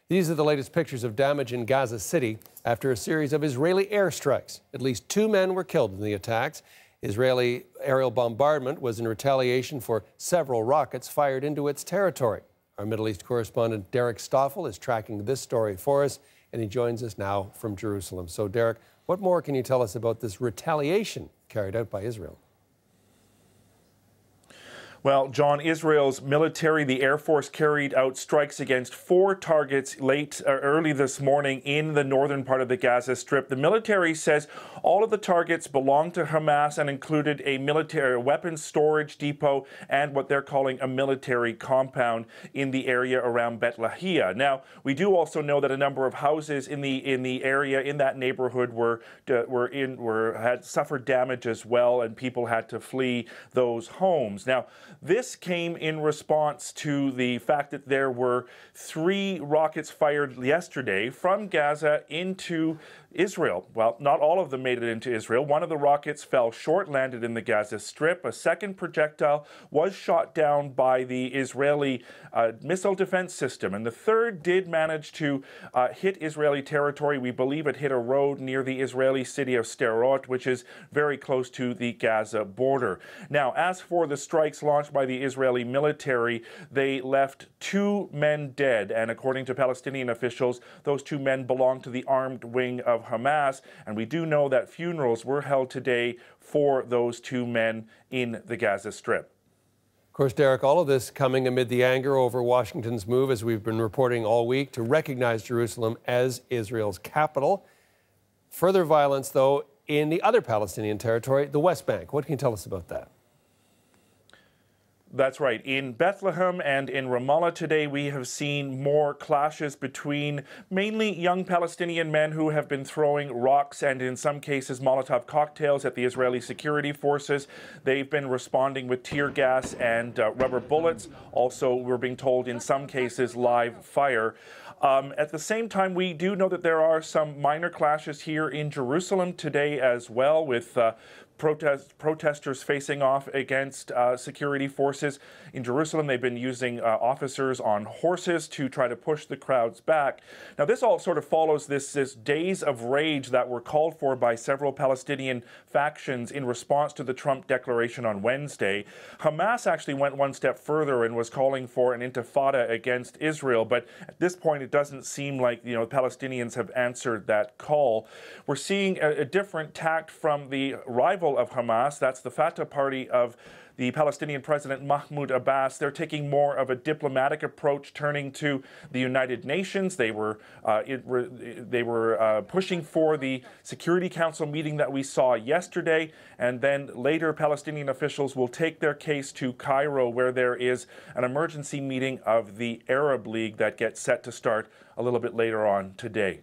These are the latest pictures of damage in Gaza City after a series of Israeli airstrikes. At least 2 men were killed in the attacks. Israeli aerial bombardment was in retaliation for several rockets fired into its territory. Our Middle East correspondent Derek Stoffel is tracking this story for us, and he joins us now from Jerusalem. So, Derek, what more can you tell us about this retaliation carried out by Israel? Well, John, Israel's military, the Air Force, carried out strikes against 4 targets early this morning in the northern part of the Gaza Strip. The military says all of the targets belonged to Hamas and included a military weapons storage depot and what they're calling a military compound in the area around Bet Lahia. Now, we do also know that a number of houses in the area in that neighborhood had suffered damage as well, and people had to flee those homes. Now, this came in response to the fact that there were 3 rockets fired yesterday from Gaza into Israel. Well, not all of them made it into Israel. One of the rockets fell short, landed in the Gaza Strip. A second projectile was shot down by the Israeli missile defense system. And the third did manage to hit Israeli territory. We believe it hit a road near the Israeli city of Sderot, which is very close to the Gaza border. Now, as for the strikes launched by the Israeli military, they left 2 men dead. And according to Palestinian officials, those 2 men belong to the armed wing of Hamas, and we do know that funerals were held today for those 2 men in the Gaza Strip. Of course, Derek, all of this coming amid the anger over Washington's move, as we've been reporting all week, to recognize Jerusalem as Israel's capital. Further violence, though, in the other Palestinian territory, the West Bank. What can you tell us about that? That's right. In Bethlehem and in Ramallah today, we have seen more clashes between mainly young Palestinian men who have been throwing rocks and in some cases Molotov cocktails at the Israeli security forces. They've been responding with tear gas and rubber bullets. Also, we're being told in some cases live fire. At the same time, we do know that there are some minor clashes here in Jerusalem today as well, with protesters facing off against security forces. In Jerusalem, they've been using officers on horses to try to push the crowds back. Now, this all sort of follows this days of rage that were called for by several Palestinian factions in response to the Trump declaration on Wednesday. Hamas actually went one step further and was calling for an intifada against Israel, but at this point, it doesn't seem like the Palestinians have answered that call. We're seeing a different tact from the rival of Hamas. That's the Fatah party of the Palestinian President Mahmoud Abbas. They're taking more of a diplomatic approach, turning to the United Nations. They were pushing for the Security Council meeting that we saw yesterday, and then later Palestinian officials will take their case to Cairo, where there is an emergency meeting of the Arab League that gets set to start a little bit later on today.